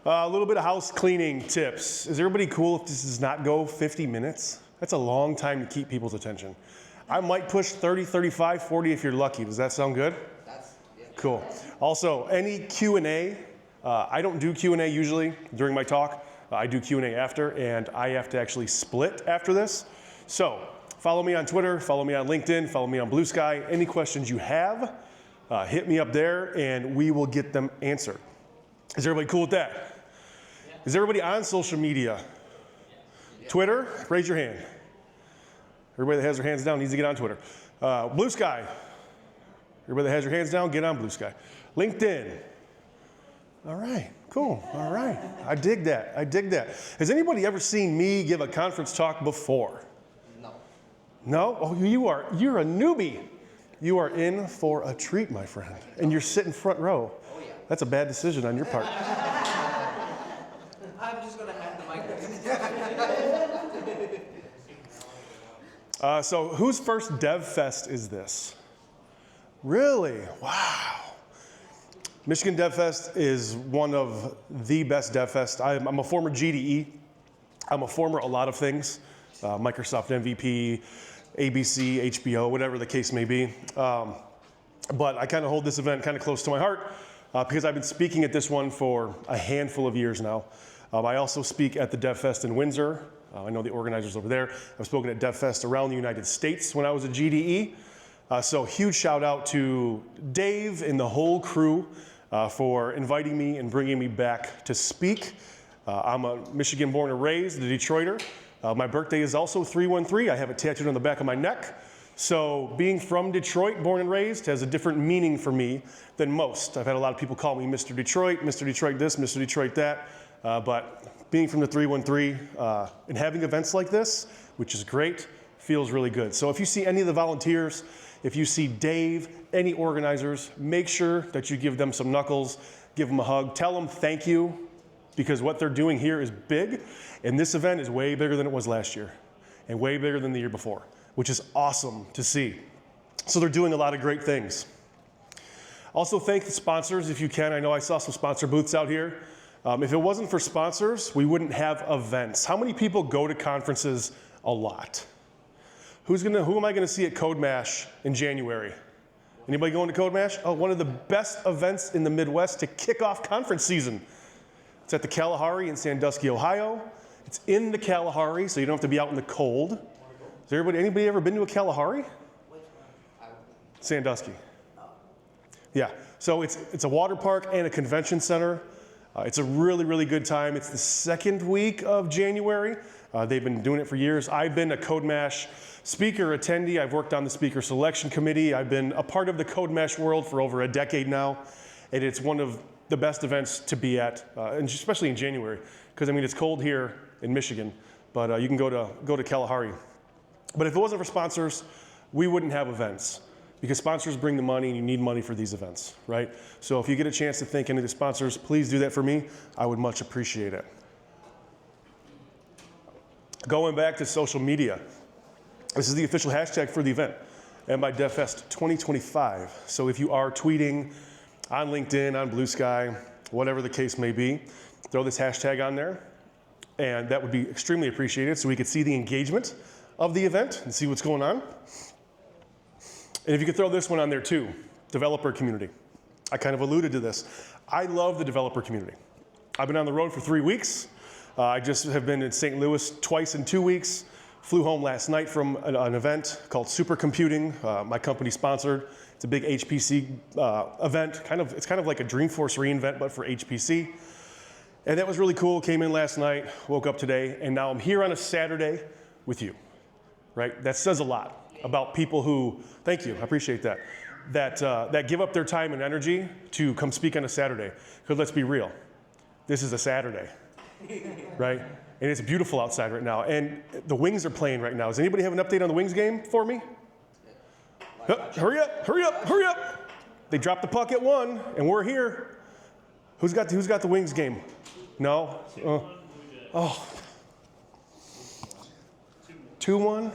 A little bit of house cleaning tips. Is everybody cool if this does not go 50 minutes? That's a long time to keep people's attention. I might push 30, 35, 40 if you're lucky. Does that sound good? Cool. Also, any Q&A, I don't do Q&A usually during my talk. I do Q&A after, and I have to actually split after this. So, follow me on Twitter, follow me on LinkedIn, follow me on Blue Sky. Any questions you have, hit me up there, and we will get them answered. Is everybody cool with that? Yeah. Is everybody on social media? Yeah. Twitter? Raise your hand. Everybody that has their hands down needs to get on Twitter. Blue Sky. Everybody that has your hands down, get on Blue Sky. LinkedIn. All right, cool. All right. I dig that. I dig that. Has anybody ever seen me give a conference talk before? No. No? Oh, you're a newbie. You are in for a treat, my friend. And you're sitting front row. Oh, yeah. That's a bad decision on your part. I'm just going to have the microphone. So whose first DevFest is this? Really? Wow. Michigan DevFest is one of the best DevFest. I'm a former GDE. I'm a former a lot of things. Microsoft MVP, ABC, HBO, whatever the case may be. But I kind of hold this event kind of close to my heart because I've been speaking at this one for a handful of years now. I also speak at the DevFest in Windsor. I know the organizers over there. I've spoken at DevFest around the United States when I was a GDE. So huge shout out to Dave and the whole crew for inviting me and bringing me back to speak. I'm a Michigan born and raised, a Detroiter. My birthday is also 313. I have it tattooed on the back of my neck. So being from Detroit, born and raised, has a different meaning for me than most. I've had a lot of people call me Mr. Detroit this, Mr. Detroit that. But being from the 313 and having events like this, which is great, feels really good. So if you see any of the volunteers, if you see Dave, any organizers, make sure that you give them some knuckles, give them a hug, tell them thank you, because what they're doing here is big, and this event is way bigger than it was last year, and way bigger than the year before, which is awesome to see. So they're doing a lot of great things. Also thank the sponsors if you can. I know I saw some sponsor booths out here. If it wasn't for sponsors, we wouldn't have events. How many people go to conferences a lot? Who am I gonna see at Code Mash in January? Anybody going to Code Mash? Oh, one of the best events in the Midwest to kick off conference season. It's at the Kalahari in Sandusky, Ohio. It's in the Kalahari, so you don't have to be out in the cold. Has anybody ever been to a Kalahari? Sandusky. Yeah, so it's a water park and a convention center. It's a really, really good time. It's the second week of January. They've been doing it for years. I've been a Code Mash speaker attendee. I've worked on the speaker selection committee. I've been a part of the Code Mash world for over a decade now. And it's one of the best events to be at, and especially in January. Because I mean, it's cold here in Michigan, but you can go to Kalahari. But if it wasn't for sponsors, we wouldn't have events. Because sponsors bring the money and you need money for these events, right? So if you get a chance to thank any of the sponsors, please do that for me. I would much appreciate it. Going back to social media. This is the official hashtag for the event, MIDevFest 2025. So if you are tweeting on LinkedIn, on Blue Sky, whatever the case may be, throw this hashtag on there. And that would be extremely appreciated so we could see the engagement of the event and see what's going on. And if you could throw this one on there too, developer community. I kind of alluded to this. I love the developer community. I've been on the road for 3 weeks. I just have been in St. Louis twice in 2 weeks. Flew home last night from an event called Supercomputing, my company sponsored. It's a big HPC event. It's kind of like a Dreamforce reInvent, but for HPC. And that was really cool. Came in last night, woke up today, and now I'm here on a Saturday with you, right? That says a lot about people who, thank you, I appreciate that, that give up their time and energy to come speak on a Saturday. Because let's be real, this is a Saturday, right? And it's beautiful outside right now. And the Wings are playing right now. Does anybody have an update on the Wings game for me? Hurry up, hurry up, hurry up. They dropped the puck at 1, and we're here. Who's got the Wings game? No? Oh. 2-1?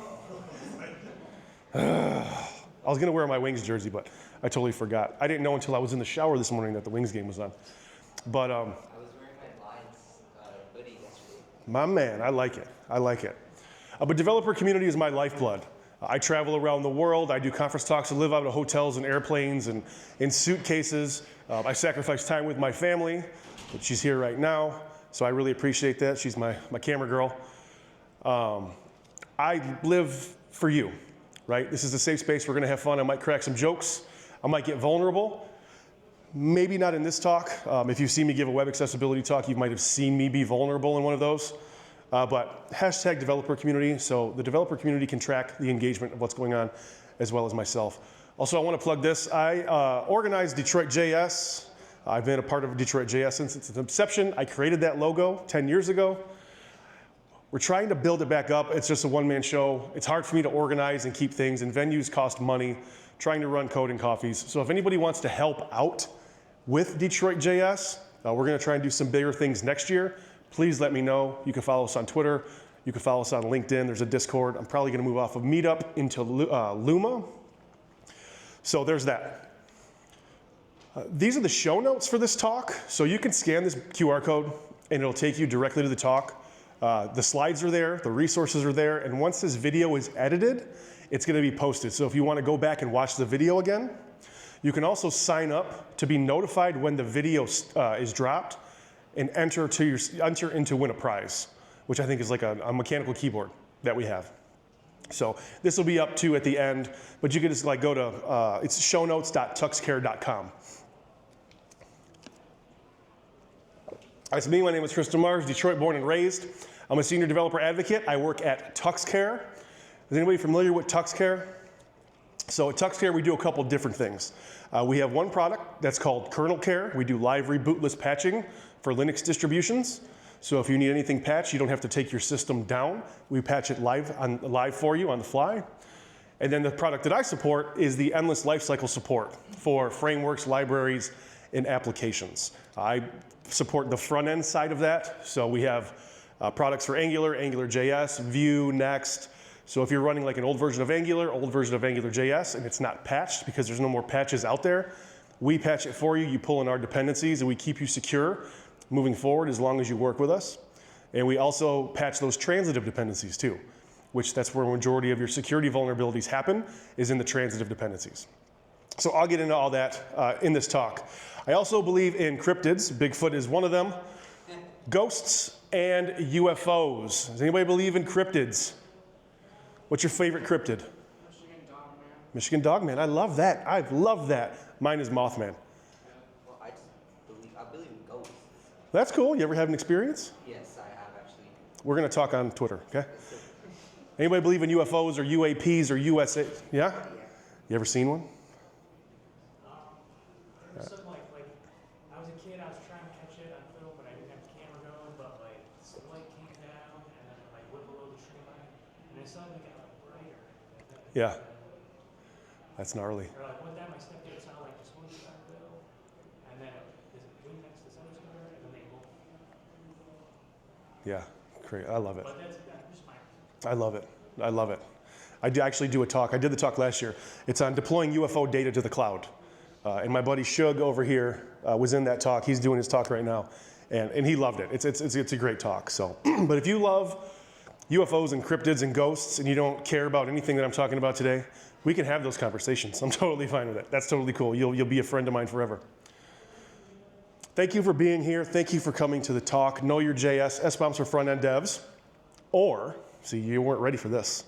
I was going to wear my Wings jersey, but I totally forgot. I didn't know until I was in the shower this morning that the Wings game was on. But I was wearing my Lions My man, I like it. I like it. But developer community is my lifeblood. I travel around the world. I do conference talks. I live out of hotels and airplanes and in suitcases. I sacrifice time with my family, but she's here right now, so I really appreciate that. She's my camera girl. I live for you, right? This is a safe space. We're going to have fun. I might crack some jokes. I might get vulnerable. Maybe not in this talk. If you've seen me give a web accessibility talk, you might have seen me be vulnerable in one of those. But hashtag developer community, so the developer community can track the engagement of what's going on, as well as myself. Also, I want to plug this. I organized Detroit.js. I've been a part of Detroit.js since its inception. I created that logo 10 years ago. We're trying to build it back up. It's just a one-man show. It's hard for me to organize and keep things, and venues cost money, trying to run coding coffees. So if anybody wants to help out with Detroit.js, we're going to try and do some bigger things next year. Please let me know. You can follow us on Twitter. You can follow us on LinkedIn. There's a Discord. I'm probably going to move off of Meetup into Luma. So there's that. These are the show notes for this talk. So you can scan this QR code, and it'll take you directly to the talk. The slides are there. The resources are there. And once this video is edited, it's going to be posted. So if you want to go back and watch the video again, you can also sign up to be notified when the video is dropped and enter in to win a prize, which I think is like a mechanical keyboard that we have. So this will be up to at the end, but you can just like go to, it's shownotes.tuxcare.com. That's me. My name is Tristan Mars, Detroit born and raised. I'm a senior developer advocate. I work at TuxCare. Is anybody familiar with TuxCare? So at TuxCare, we do a couple different things. We have one product that's called Kernel Care. We do live rebootless patching for Linux distributions. So if you need anything patched, you don't have to take your system down. We patch it live for you on the fly. And then the product that I support is the endless lifecycle support for frameworks, libraries, and applications. I support the front end side of that. So we have products for Angular, AngularJS, Vue, Next. So if you're running like an old version of Angular, old version of AngularJS, and it's not patched because there's no more patches out there, we patch it for you. You pull in our dependencies, and we keep you secure moving forward as long as you work with us. And we also patch those transitive dependencies too, which that's where the majority of your security vulnerabilities happen, is in the transitive dependencies. So I'll get into all that in this talk. I also believe in cryptids. Bigfoot is one of them. Ghosts and UFOs. Does anybody believe in cryptids? What's your favorite cryptid? Michigan Dogman. Michigan Dogman. I love that. I love that. Mine is Mothman. Well, I believe in ghosts. That's cool. You ever have an experience? Yes, I have actually. We're going to talk on Twitter, okay? Anybody believe in UFOs or UAPs or USA? Yeah? You ever seen one? There was something like I was a kid, I was trying to catch it on film, but I didn't have the camera going, but like the light came down and then it like went below the tree line, and it suddenly got like brighter. Yeah. That's gnarly. Or like one time I stepped outside like this one star bill, and then it went next to this other star, and then they both. Yeah, great. I love it. But that's just my. I love it. I love it. I actually do a talk. I did the talk last year. It's on deploying UFO data to the cloud. And my buddy Shug over here was in that talk. He's doing his talk right now, and he loved it. It's a great talk. So, but if you love UFOs and cryptids and ghosts, and you don't care about anything that I'm talking about today, we can have those conversations. I'm totally fine with it. That's totally cool. You'll be a friend of mine forever. Thank you for being here. Thank you for coming to the talk. Know Your JS, SBOMs for front-end devs, or see, you weren't ready for this.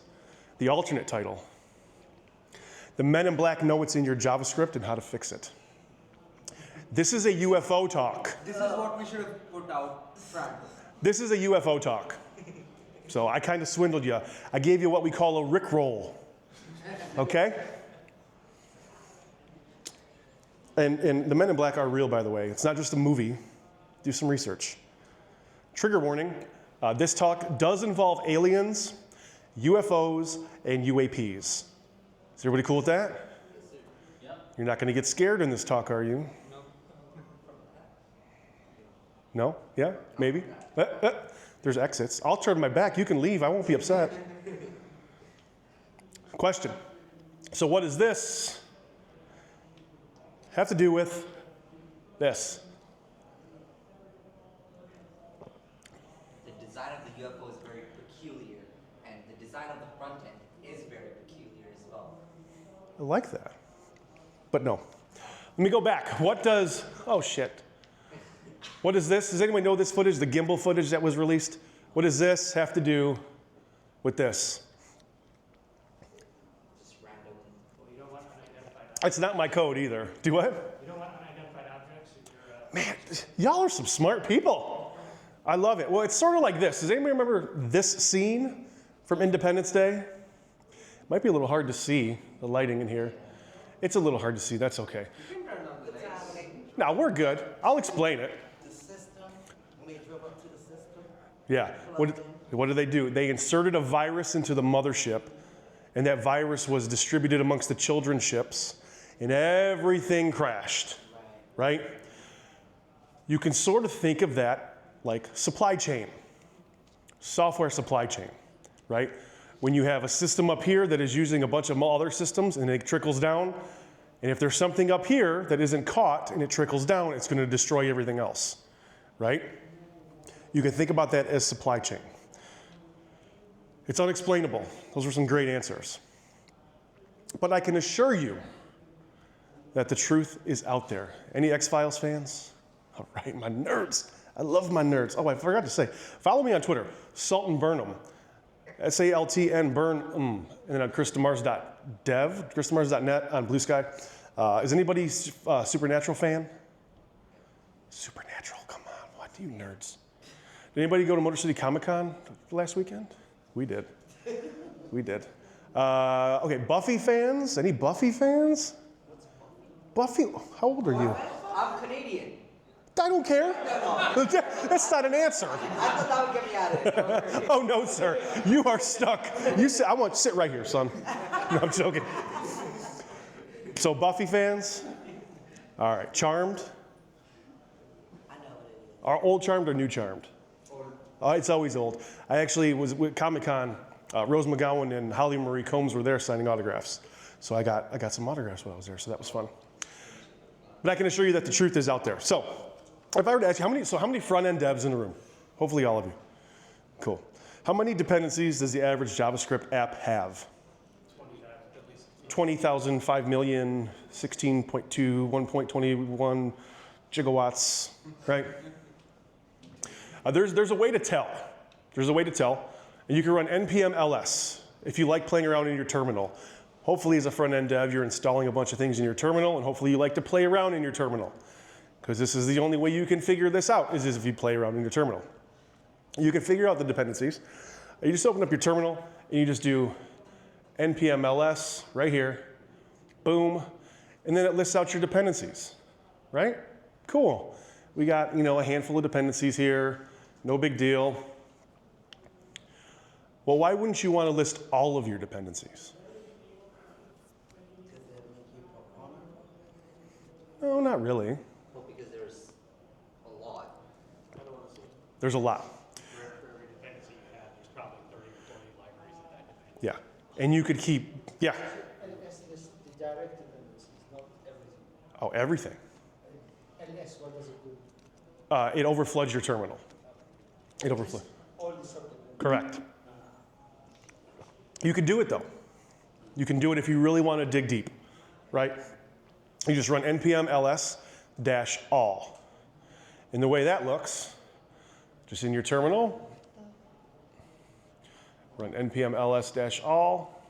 The alternate title. The men in black know what's in your JavaScript and how to fix it. This is a UFO talk. This is what we should have put out front. This is a UFO talk. So I kind of swindled you. I gave you what we call a Rickroll. Okay? And the men in black are real, by the way. It's not just a movie. Do some research. Trigger warning. This talk does involve aliens, UFOs, and UAPs. Is everybody cool with that? Yes, sir. Yep. You're not going to get scared in this talk, are you? No. No? Yeah? Maybe? There's exits. I'll turn my back. You can leave. I won't be upset. Question. So what does this have to do with this? The design of the UFO is very peculiar, and the design of the front end is very peculiar as well. I like that. But no. Let me go back. What does, oh shit. What is this? Does anyone know this footage, the gimbal footage that was released? What does this have to do with this? Just random. Well, you don't want unidentified objects. It's not my code either. Do what? You don't want unidentified objects if you're Man, y'all are some smart people. I love it. Well, it's sort of like this. Does anybody remember this scene from Independence Day? Might be a little hard to see, the lighting in here. It's a little hard to see, that's okay. No, we're good. I'll explain it. The system, when they drove up to the system, Yeah. What did they do? They inserted a virus into the mothership, and that virus was distributed amongst the children's ships, and everything crashed, right? You can sort of think of that like supply chain, software supply chain, right? When you have a system up here that is using a bunch of other systems and it trickles down, and if there's something up here that isn't caught and it trickles down, it's going to destroy everything else, right? You can think about that as supply chain. It's unexplainable. Those were some great answers. But I can assure you that the truth is out there. Any X-Files fans? All right, my nerds. I love my nerds. Oh, I forgot to say, follow me on Twitter, Salton Burnham. S-A-L-T-N Burn, and then on chrisdemars.dev, chrisdemars.net on Blue Sky. Is anybody a Supernatural fan? Supernatural, come on, what, you nerds. Did anybody go to Motor City Comic Con last weekend? We did. We did. Okay, Buffy fans? Any Buffy fans? Buffy, how old are you? I'm Canadian. I don't care. That's not an answer. I thought that would get me out of it. Don't worry. Oh no, sir. You are stuck. You sit. I want to sit right here, son. No, I'm joking. So Buffy fans. All right. Charmed. I know what it is. Are old Charmed or new Charmed? It's always old. I actually was with Comic-Con. Rose McGowan and Holly Marie Combs were there signing autographs. So I got some autographs while I was there. So that was fun. But I can assure you that the truth is out there. So if I were to ask you, how many front-end devs in the room? Hopefully all of you. Cool. How many dependencies does the average JavaScript app have? 20,000 at least. 20,000, 5 million, 16.2, 1.21 gigawatts, right? There's a way to tell. There's a way to tell. And you can run npm ls if you like playing around in your terminal. Hopefully, as a front-end dev, you're installing a bunch of things in your terminal, and hopefully you like to play around in your terminal. Because this is the only way you can figure this out, is if you play around in your terminal. You can figure out the dependencies. You just open up your terminal, and you just do npm ls right here, boom, and then it lists out your dependencies, right? Cool. We got, a handful of dependencies here, no big deal. Well, why wouldn't you want to list all of your dependencies? Because they make you programmer. No, not really. Well, because there's a lot. I don't want to see There's a lot. for every dependency you have, there's probably 30 or 40 libraries of that depends. Yeah. And you could keep, yeah. LS is the direct dependencies, not everything. Oh, everything. LS, what does it do? It overfloods your terminal. It overflows. All the subdependencies. Correct. You can do it though. You can do it if you really want to dig deep, right? You just run npm ls-all. And the way that looks, just in your terminal, run npm ls-all.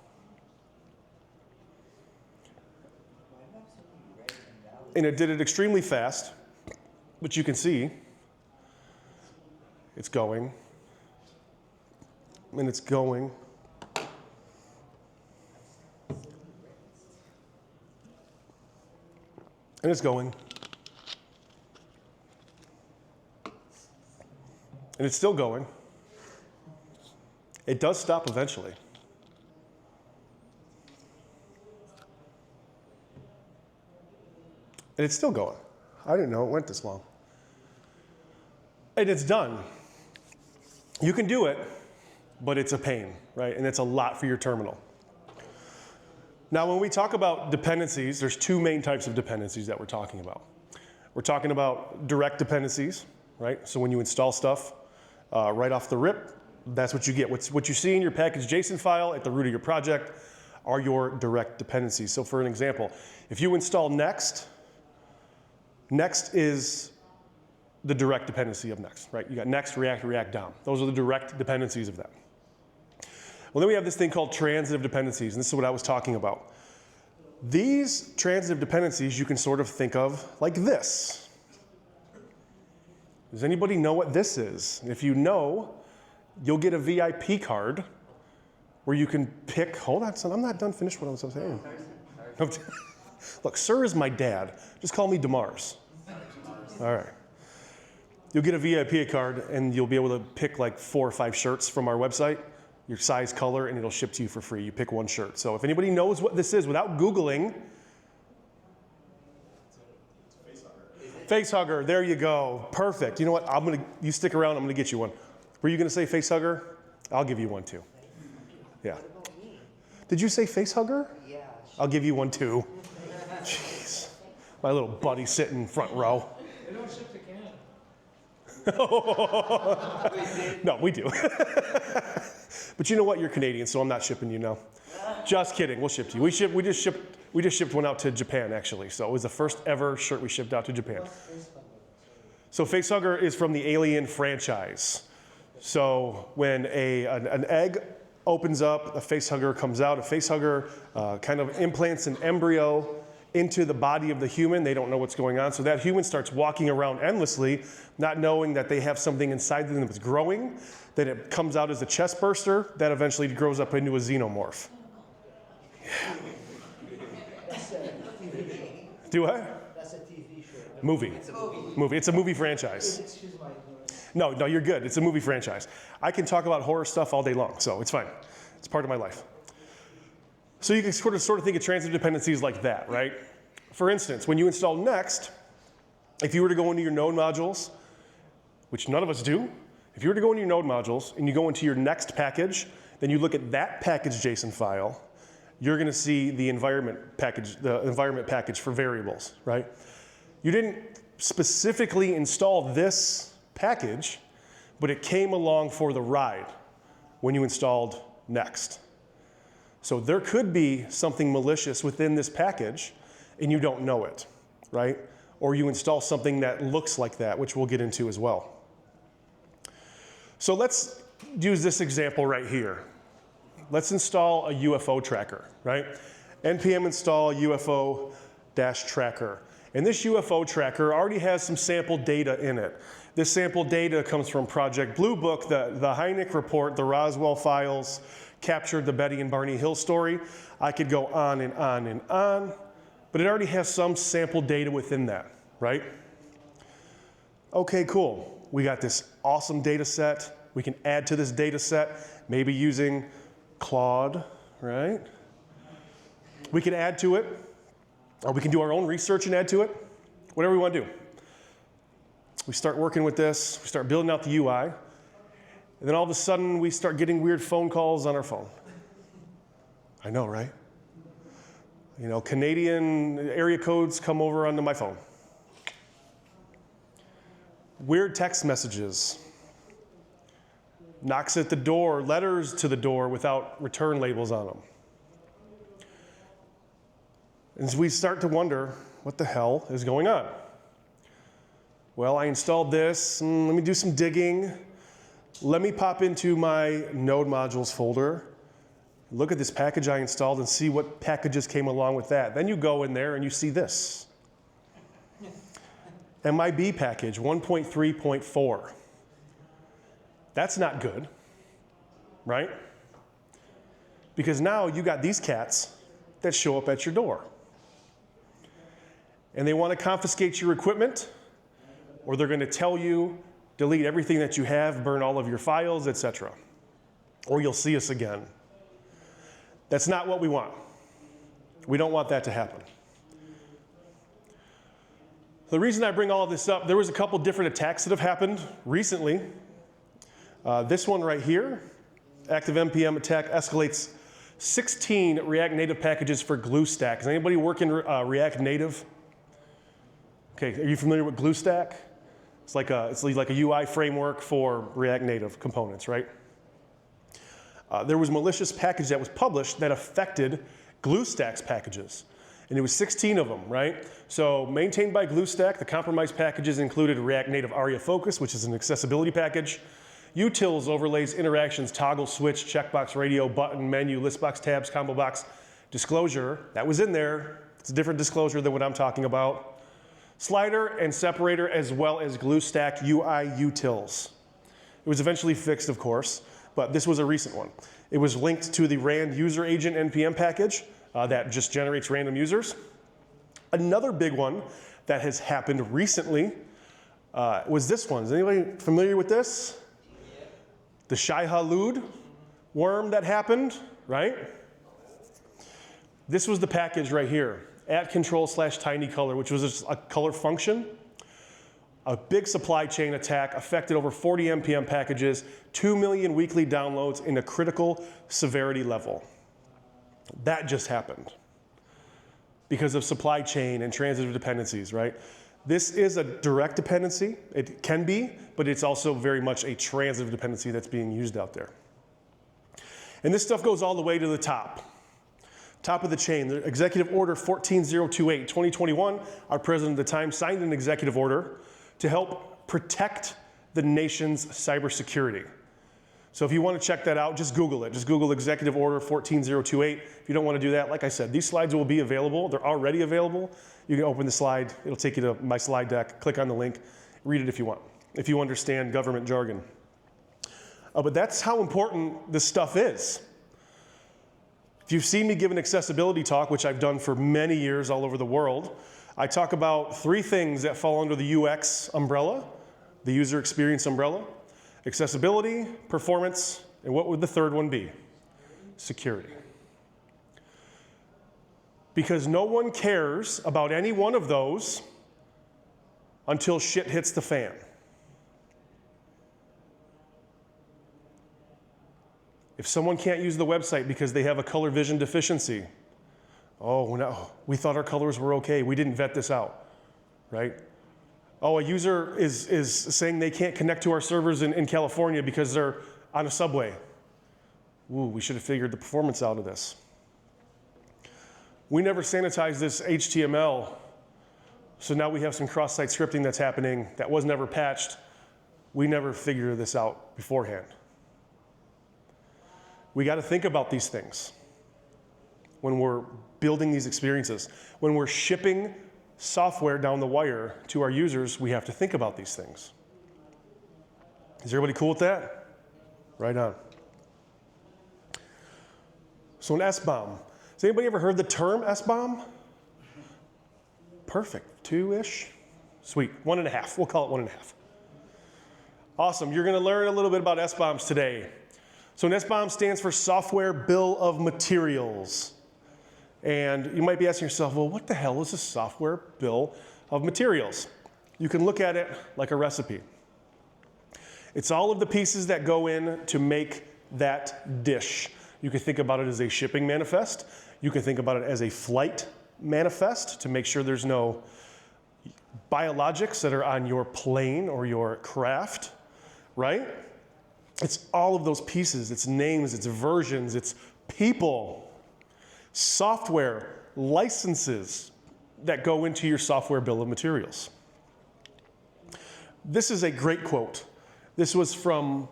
And it did it extremely fast, but you can see it's going, and it's going. And it's going. And it's still going. It does stop eventually. And it's still going. I didn't know it went this long. And it's done. You can do it, but it's a pain, right? And it's a lot for your terminal. Now, when we talk about dependencies, there's two main types of dependencies that we're talking about. We're talking about direct dependencies, right? So when you install stuff, right off the rip. That's what you get. What you see in your package JSON file at the root of your project are your direct dependencies. So for an example, if you install Next, Next is the direct dependency of Next, right? You got Next, React, React DOM. Those are the direct dependencies of that. Well, then we have this thing called transitive dependencies, and this is what I was talking about. These transitive dependencies you can sort of think of like this. Does anybody know what this is? If you know, you'll get a VIP card where you can pick, hold on, son, I'm not done finished what I was saying. Look, sir is my dad. Just call me DeMars. All right. You'll get a VIP card and you'll be able to pick like 4 or 5 shirts from our website, your size, color, and it'll ship to you for free. You pick 1 shirt. So if anybody knows what this is without Googling, Facehugger, there you go. Perfect. You know what? You stick around, I'm gonna get you one. Were you gonna say Facehugger? I'll give you one too. Yeah. Did you say Facehugger? Yeah. I'll give you one too. Jeez. My little buddy sitting front row. They don't ship to Canada. No, we do. But you know what? You're Canadian, so I'm not shipping you now. Just kidding. We'll ship to you. We just shipped one out to Japan, actually. So it was the first ever shirt we shipped out to Japan. So Facehugger is from the Alien franchise. So when an egg opens up, a facehugger comes out. A facehugger kind of implants an embryo into the body of the human. They don't know what's going on. So that human starts walking around endlessly, not knowing that they have something inside them that's growing. Then it comes out as a chest burster. That eventually grows up into a xenomorph. That's a TV show. Do what? That's a TV show. Movie. Movie. It's a movie franchise. Excuse my ignorance. No, you're good. It's a movie franchise. I can talk about horror stuff all day long, so it's fine. It's part of my life. So you can sort of think of transitive dependencies like that, right? For instance, when you install Next, if you were to go into your node modules, which none of us do, if you were to go into your node modules and you go into your Next package, then you look at that package JSON file, you're going to see the environment package for variables, right? You didn't specifically install this package, but it came along for the ride when you installed Next. So there could be something malicious within this package and you don't know it, right? Or you install something that looks like that, which we'll get into as well. So let's use this example right here. Let's install a UFO tracker, right? npm install UFO-tracker. And this UFO tracker already has some sample data in it. This sample data comes from Project Blue Book, the Hynek report, the Roswell files, captured the Betty and Barney Hill story. I could go on and on and on, but it already has some sample data within that, right? Okay, cool. We got this awesome data set. We can add to this data set, maybe using Claude, right? We can add to it, or we can do our own research and add to it, whatever we want to do. We start working with this, we start building out the UI, and then all of a sudden we start getting weird phone calls on our phone. I know, right? You know, Canadian area codes come over onto my phone. Weird text messages. Knocks at the door, letters to the door without return labels on them. And we start to wonder, what the hell is going on? Well, I installed this, let me do some digging. Let me pop into my node modules folder, look at this package I installed and see what packages came along with that. Then you go in there and you see this. MIB package 1.3.4. That's not good, right? Because now you got these cats that show up at your door. And they want to confiscate your equipment, or they're going to tell you, delete everything that you have, burn all of your files, etc. Or you'll see us again. That's not what we want. We don't want that to happen. The reason I bring all of this up, there was a couple different attacks that have happened recently. This one right here, active npm attack escalates 16 React Native packages for GlueStack. Is anybody working React Native? Okay, are you familiar with GlueStack? It's like a UI framework for React Native components, right? There was a malicious package that was published that affected GlueStack's packages. And it was 16 of them, right? So maintained by GlueStack, the compromised packages included React Native ARIA Focus, which is an accessibility package, utils, overlays, interactions, toggle, switch, checkbox, radio, button, menu, listbox, tabs, combo box, disclosure. That was in there. It's a different disclosure than what I'm talking about. Slider and separator, as well as GlueStack UI utils. It was eventually fixed, of course, but this was a recent one. It was linked to the rand user agent NPM package that just generates random users. Another big one that has happened recently was this one. Is anybody familiar with this? Yeah. The Shai-Hulud worm that happened, right? This was the package right here, @control/tinycolor, which was just a color function. A big supply chain attack affected over 40 NPM packages, 2 million weekly downloads in a critical severity level. That just happened because of supply chain and transitive dependencies, right? This is a direct dependency. It can be, but it's also very much a transitive dependency that's being used out there. And this stuff goes all the way to the top. Top of the chain, the Executive Order 14028, 2021, our president at the time signed an executive order to help protect the nation's cybersecurity. So if you want to check that out, just Google it. Just Google Executive Order 14028. If you don't want to do that, like I said, these slides will be available. They're already available. You can open the slide. It'll take you to my slide deck. Click on the link. Read it if you want, if you understand government jargon. But that's how important this stuff is. If you've seen me give an accessibility talk, which I've done for many years all over the world, I talk about 3 things that fall under the UX umbrella, the user experience umbrella: accessibility, performance, and what would the third one be? Security. Because no one cares about any one of those until shit hits the fan. If someone can't use the website because they have a color vision deficiency, oh no, we thought our colors were okay, we didn't vet this out, right? Oh, a user is saying they can't connect to our servers in California because they're on a subway. Ooh, we should have figured the performance out of this. We never sanitized this HTML, so now we have some cross-site scripting that's happening that was never patched. We never figured this out beforehand. We got to think about these things when we're building these experiences. When we're shipping software down the wire to our users, we have to think about these things. Is everybody cool with that? Right on. So an SBOM. Has anybody ever heard the term SBOM? Perfect. 2-ish? Sweet. 1.5. We'll call it 1.5. Awesome. You're going to learn a little bit about SBOMs today. So an SBOM stands for Software Bill of Materials. And you might be asking yourself, well, what the hell is a software bill of materials? You can look at it like a recipe. It's all of the pieces that go in to make that dish. You can think about it as a shipping manifest. You can think about it as a flight manifest to make sure there's no biologics that are on your plane or your craft, right? It's all of those pieces. It's names, it's versions, it's people, software, licenses that go into your software bill of materials. This is a great quote. This was from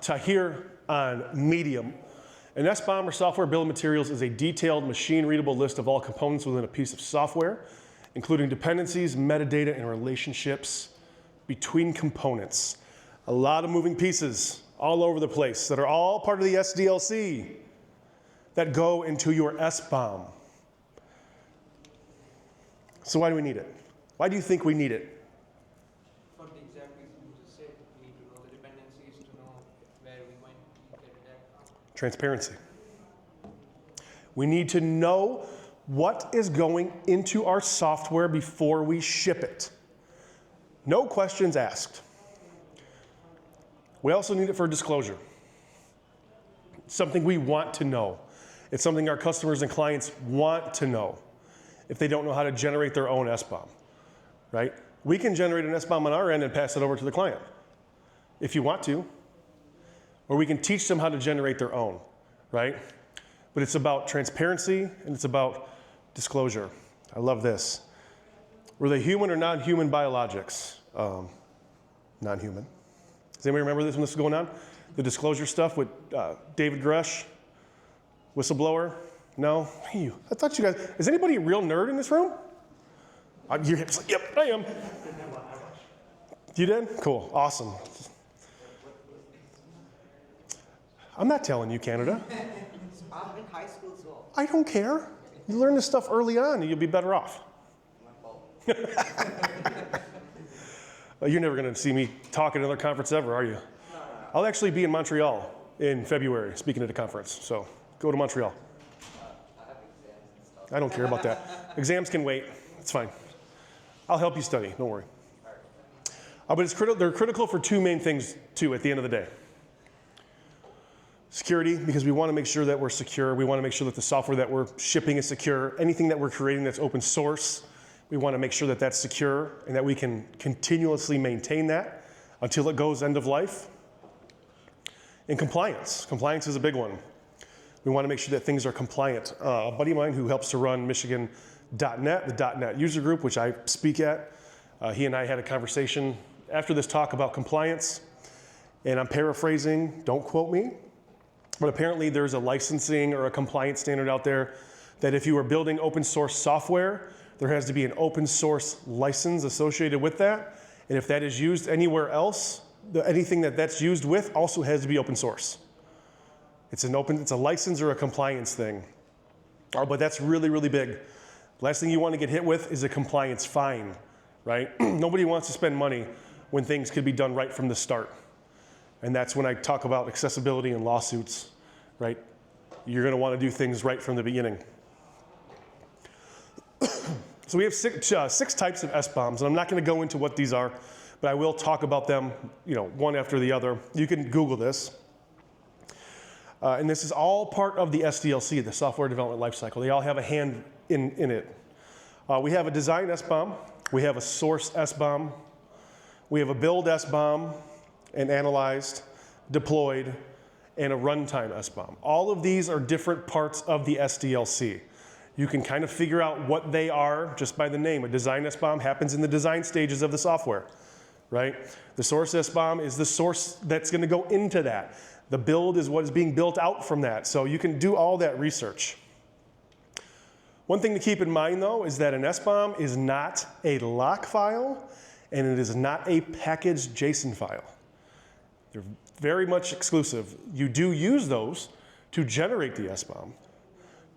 Tahir on Medium. An SBOM, or software bill of materials, is a detailed machine-readable list of all components within a piece of software, including dependencies, metadata, and relationships between components. A lot of moving pieces all over the place that are all part of the SDLC that go into your SBOM. So why do we need it? Why do you think we need it? For the exact reason you just said, we need to know the dependencies to know where we might get attacked. Transparency. We need to know what is going into our software before we ship it. No questions asked. We also need it for disclosure. It's something we want to know. It's something our customers and clients want to know if they don't know how to generate their own SBOM, right? We can generate an SBOM on our end and pass it over to the client if you want to. Or we can teach them how to generate their own, right? But it's about transparency and it's about disclosure. I love this. Were they human or non-human biologics? Non-human. Does anybody remember this when this was going on? The disclosure stuff with David Grush, whistleblower? No? Hey, I thought you guys, is anybody a real nerd in this room? Your hips like, yep, I am. You did? Cool, awesome. I'm not telling you, Canada. I'm in high school as well. I don't care. You learn this stuff early on and you'll be better off. You're never going to see me talk at another conference ever, are you? No. I'll actually be in Montreal in February speaking at a conference, so go to Montreal. I have exams and stuff. I don't care about that. Exams can wait. It's fine. I'll help you study. Don't worry. But they're critical for two main things, too, at the end of the day. Security, because we want to make sure that we're secure. We want to make sure that the software that we're shipping is secure. Anything that we're creating that's open source, we want to make sure that that's secure and that we can continuously maintain that until it goes end of life. And compliance. Compliance is a big one. We want to make sure that things are compliant. A buddy of mine who helps to run Michigan.NET, the .NET user group, which I speak at, he and I had a conversation after this talk about compliance. And I'm paraphrasing, don't quote me, but apparently there's a licensing or a compliance standard out there that if you are building open source software, there has to be an open source license associated with that. And if that is used anywhere else, anything that's used with also has to be open source. It's a license or a compliance thing. But that's really, really big. Last thing you want to get hit with is a compliance fine, right? Nobody wants to spend money when things could be done right from the start. And that's when I talk about accessibility and lawsuits, right? You're going to want to do things right from the beginning. So we have six types of SBOMs, and I'm not going to go into what these are, but I will talk about them, one after the other. You can Google this. And this is all part of the SDLC, the software development lifecycle. They all have a hand in it. We have a design SBOM. We have a source SBOM. We have a build SBOM, and analyzed, deployed, and a runtime SBOM. All of these are different parts of the SDLC. You can kind of figure out what they are just by the name. A design SBOM happens in the design stages of the software, right? The source SBOM is the source that's going to go into that. The build is what is being built out from that. So you can do all that research. One thing to keep in mind, though, is that an SBOM is not a lock file, and it is not a packaged JSON file. They're very much exclusive. You do use those to generate the SBOM,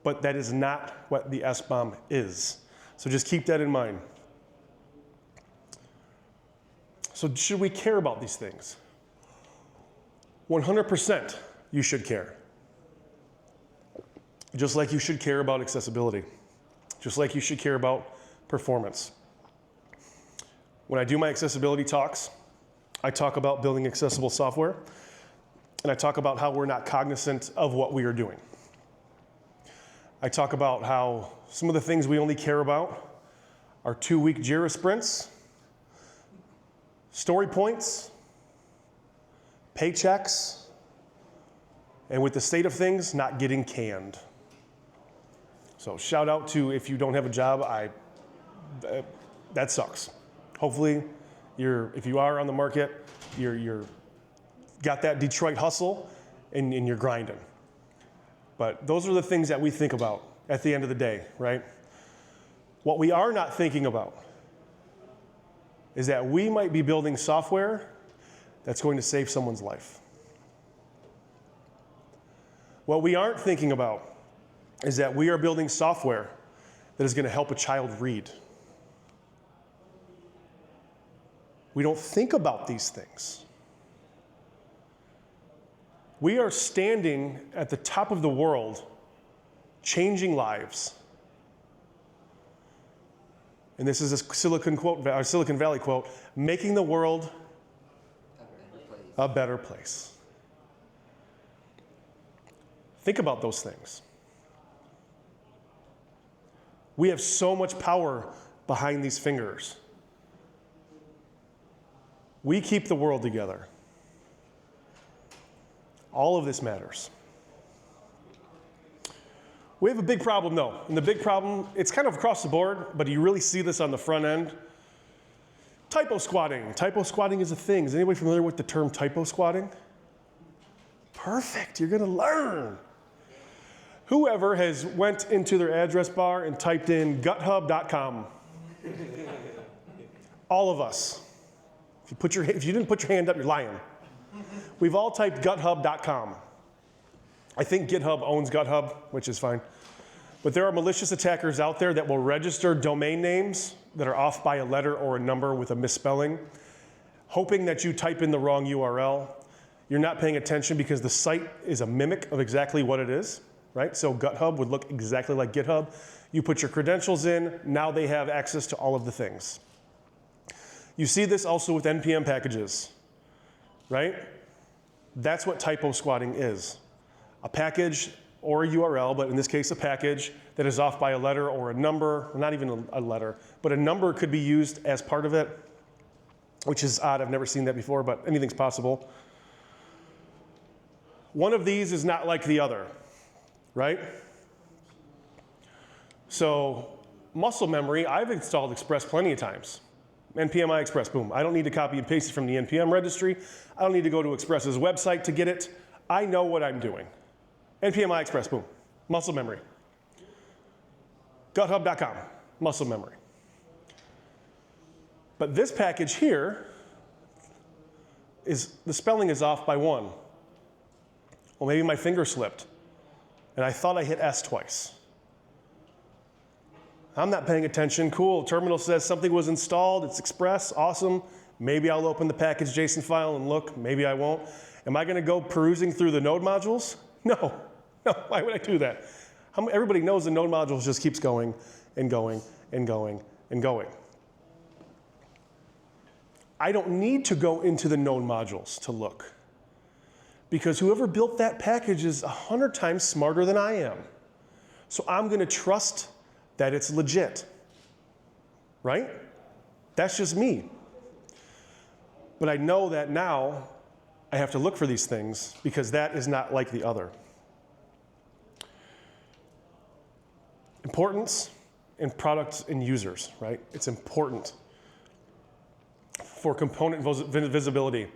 but that is not what the SBOM is. So just keep that in mind. So should we care about these things? 100% you should care. Just like you should care about accessibility. Just like you should care about performance. When I do my accessibility talks, I talk about building accessible software, and I talk about how we're not cognizant of what we are doing. I talk about how some of the things we only care about are 2-week JIRA sprints, story points, paychecks, and with the state of things, not getting canned. So shout out to if you don't have a job, that sucks. Hopefully, if you are on the market, you're got that Detroit hustle and you're grinding. But those are the things that we think about at the end of the day, right? What we are not thinking about is that we might be building software that's going to save someone's life. What we aren't thinking about is that we are building software that is going to help a child read. We don't think about these things. We are standing at the top of the world, changing lives. And this is a Silicon Valley quote, making the world a better place. Think about those things. We have so much power behind these fingers. We keep the world together. All of this matters. We have a big problem though, and the big problem, it's kind of across the board, but you really see this on the front end. Typo squatting. Typo squatting is a thing. Is anybody familiar with the term typo squatting? Perfect, you're gonna learn. Whoever has went into their address bar and typed in guthub.com. All of us. If you didn't put your hand up, you're lying. We've all typed guthub.com. I think GitHub owns GitHub, which is fine. But there are malicious attackers out there that will register domain names that are off by a letter or a number with a misspelling, hoping that you type in the wrong URL. You're not paying attention because the site is a mimic of exactly what it is, right? So GitHub would look exactly like GitHub. You put your credentials in, now they have access to all of the things. You see this also with NPM packages, right? That's what typo squatting is. A package or a URL, but in this case a package that is off by a letter or a number, not even a letter, but a number could be used as part of it, which is odd. I've never seen that before, but anything's possible. One of these is not like the other, right? So muscle memory, I've installed Express plenty of times. NPM Express, boom. I don't need to copy and paste it from the NPM registry. I don't need to go to Express's website to get it. I know what I'm doing. NPM Express, boom. Muscle memory. GitHub.com, muscle memory. But this package here, the spelling is off by 1. Well, maybe my finger slipped, and I thought I hit S twice. I'm not paying attention. Cool, terminal says something was installed. It's Express, awesome. Maybe I'll open the package JSON file and look. Maybe I won't. Am I going to go perusing through the node modules? No. No, why would I do that? Everybody knows the node modules just keeps going and going and going and going. I don't need to go into the node modules to look, because whoever built that package is 100 times smarter than I am. So I'm going to trust that it's legit, right? That's just me. But I know that now I have to look for these things because that is not like the other. Importance in products and users, right? It's important for component visibility,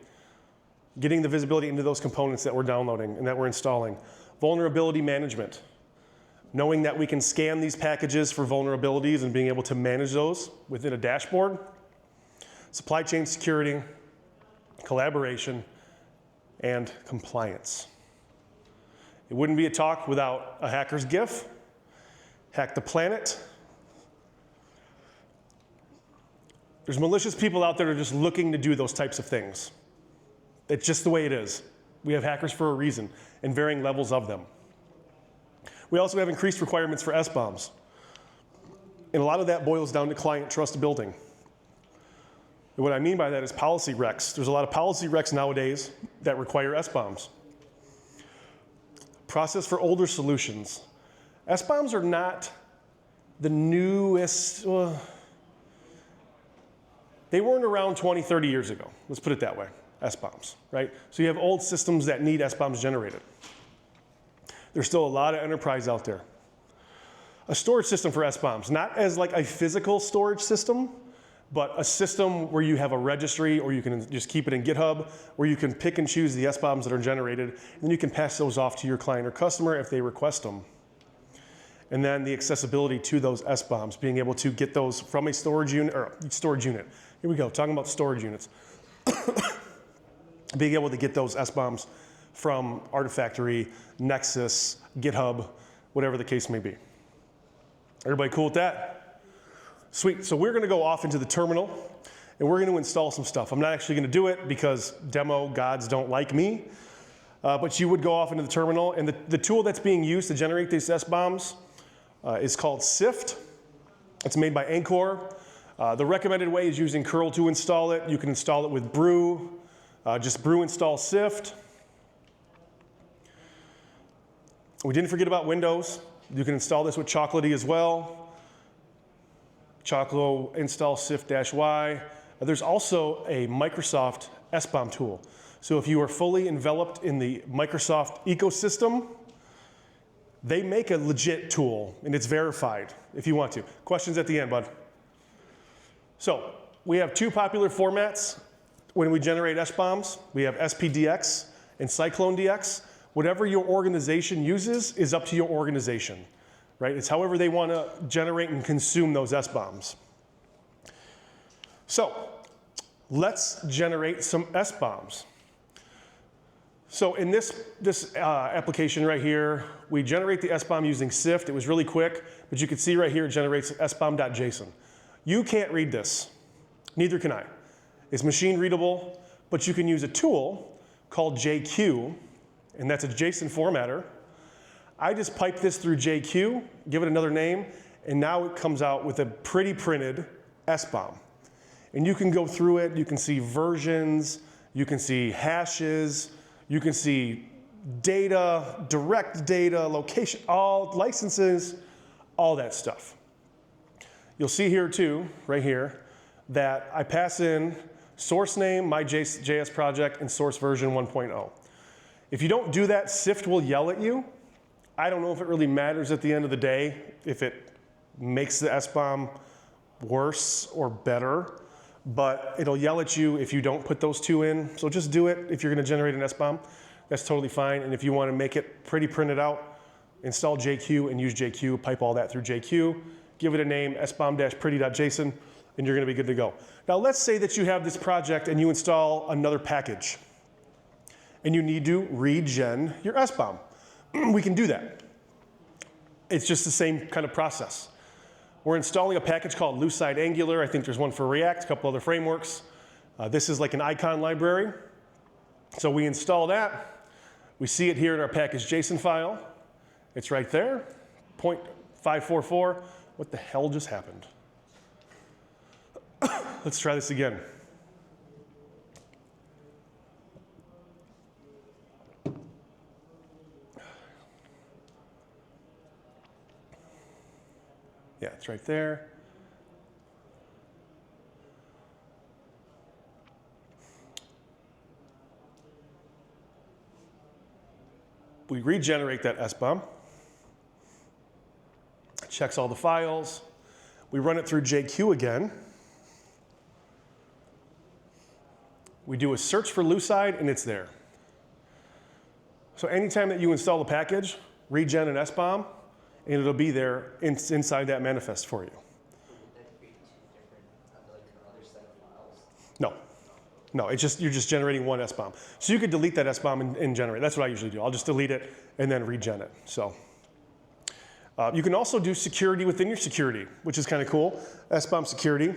getting the visibility into those components that we're downloading and that we're installing. Vulnerability management, knowing that we can scan these packages for vulnerabilities and being able to manage those within a dashboard. Supply chain security, collaboration, and compliance. It wouldn't be a talk without a hacker's GIF, hack the planet. There's malicious people out there that are just looking to do those types of things. It's just the way it is. We have hackers for a reason, and varying levels of them. We also have increased requirements for SBOMs. And a lot of that boils down to client trust building. And what I mean by that is policy recs. There's a lot of policy recs nowadays that require SBOMs. Process for older solutions. SBOMs are not the newest, they weren't around 20, 30 years ago. Let's put it that way, SBOMs, right? So you have old systems that need SBOMs generated. There's still a lot of enterprise out there. A storage system for SBOMs, not as like a physical storage system, but a system where you have a registry, or you can just keep it in GitHub, where you can pick and choose the SBOMs that are generated, and then you can pass those off to your client or customer if they request them. And then the accessibility to those SBOMs, being able to get those from a storage unit, Here we go, talking about storage units. Being able to get those SBOMs from Artifactory, Nexus, GitHub, whatever the case may be. Everybody cool with that? Sweet, so we're gonna go off into the terminal and we're gonna install some stuff. I'm not actually gonna do it because demo gods don't like me, but you would go off into the terminal, and the tool that's being used to generate these SBOMs is called Syft. It's made by Anchor. The recommended way is using curl to install it. You can install it with brew, just brew install Syft. We didn't forget about Windows. You can install this with Chocolatey as well. Choclo install Syft-Y. There's also a Microsoft SBOM tool. So if you are fully enveloped in the Microsoft ecosystem, they make a legit tool, and it's verified if you want to. Questions at the end, bud? So we have two popular formats when we generate SBOMs. We have SPDX and CycloneDX. Whatever your organization uses is up to your organization, right? It's however they want to generate and consume those SBOMs. So let's generate some SBOMs. So in this application right here, we generate the SBOM using Syft. It was really quick, but you can see right here it generates sbom.json. You can't read this, neither can I. It's machine readable, but you can use a tool called JQ, and that's a JSON formatter. I just pipe this through JQ, give it another name, and now it comes out with a pretty printed SBOM. And you can go through it, you can see versions, you can see hashes, you can see data, direct data, location, all licenses, all that stuff. You'll see here too, right here, that I pass in source name, my JS project, and source version 1.0. If you don't do that, Syft will yell at you. I don't know if it really matters at the end of the day, if it makes the SBOM worse or better, but it'll yell at you if you don't put those two in. So just do it if you're going to generate an SBOM. That's totally fine. And if you want to make it pretty printed out, install JQ and use JQ, pipe all that through JQ, give it a name, sbom-pretty.json, and you're going to be good to go. Now let's say that you have this project and you install another package, and you need to regen your SBOM. We can do that. It's just the same kind of process. We're installing a package called Lucide Angular. I think there's one for React, a couple other frameworks. This is like an icon library. So we install that. We see it here in our package JSON file. It's right there, 0.544. What the hell just happened? Let's try this again. Yeah, it's right there. We regenerate that SBOM. It checks all the files. We run it through JQ again. We do a search for Lucide, and it's there. So anytime that you install a package, regen an SBOM, and it'll be there inside that manifest for you. Would that create two different, like another set of files? No. No, it's just, you're just generating one SBOM. So you could delete that SBOM and generate. That's what I usually do. I'll just delete it and then regen it. So you can also do security within your security, which is kind of cool. SBOM security.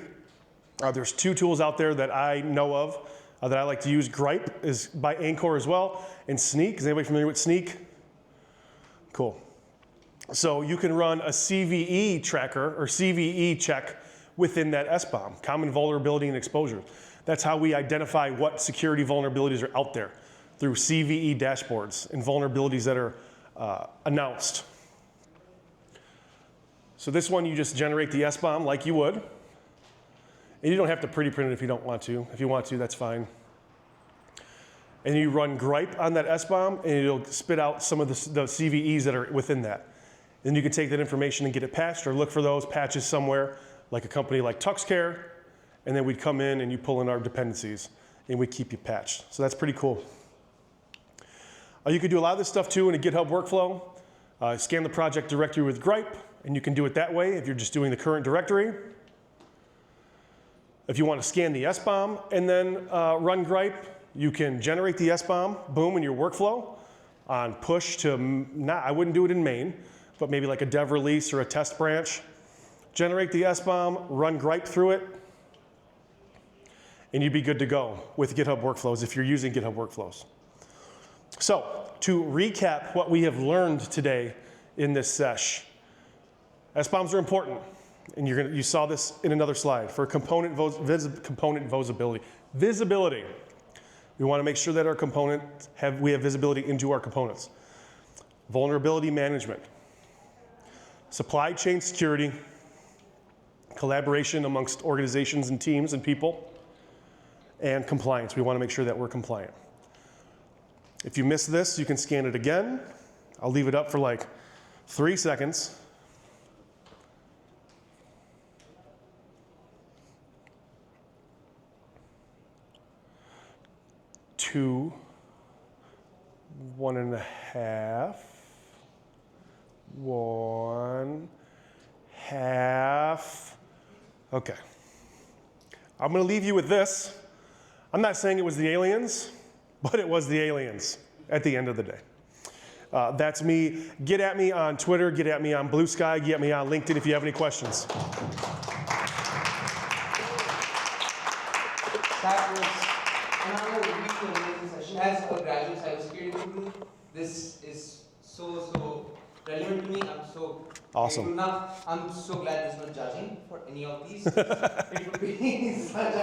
There's two tools out there that I know of that I like to use. Gripe is by Anchor as well, and Sneak. Is anybody familiar with Sneak? Cool. So you can run a CVE tracker or CVE check within that SBOM, common vulnerability and exposure. That's how we identify what security vulnerabilities are out there, through CVE dashboards and vulnerabilities that are announced. So this one, you just generate the SBOM like you would. And you don't have to pretty print it if you don't want to. If you want to, that's fine. And you run Gripe on that SBOM, and it'll spit out some of the CVEs that are within that. Then you can take that information and get it patched, or look for those patches somewhere, like a company like TuxCare, and then we'd come in and you pull in our dependencies, and we keep you patched. So that's pretty cool. You could do a lot of this stuff too in a GitHub workflow. Scan the project directory with Gripe, and you can do it that way if you're just doing the current directory. If you want to scan the SBOM and then run Gripe, you can generate the SBOM, boom, in your workflow on push to, I wouldn't do it in main, but maybe like a dev release or a test branch. Generate the SBOM, run Gripe through it, and you'd be good to go with GitHub workflows if you're using GitHub workflows. So to recap what we have learned today in this sesh, SBOMs are important. And you saw this in another slide for component visibility. Visibility. We want to make sure that our we have visibility into our components. Vulnerability management. Supply chain security. Collaboration amongst organizations and teams and people. and compliance. We want to make sure that we're compliant. If you miss this, you can scan it again. I'll leave it up for like 3 seconds. Two, 1.5, 1.5. Okay. I'm going to leave you with this. I'm not saying it was the aliens, but it was the aliens at the end of the day. That's me. Get at me on Twitter, get at me on Blue Sky, get at me on LinkedIn if you have any questions. That was another really amazing session. As a graduate cybersecurity student, this is so relevant to me. I'm so awesome. I'm so glad there's no judging for any of these. It would be such a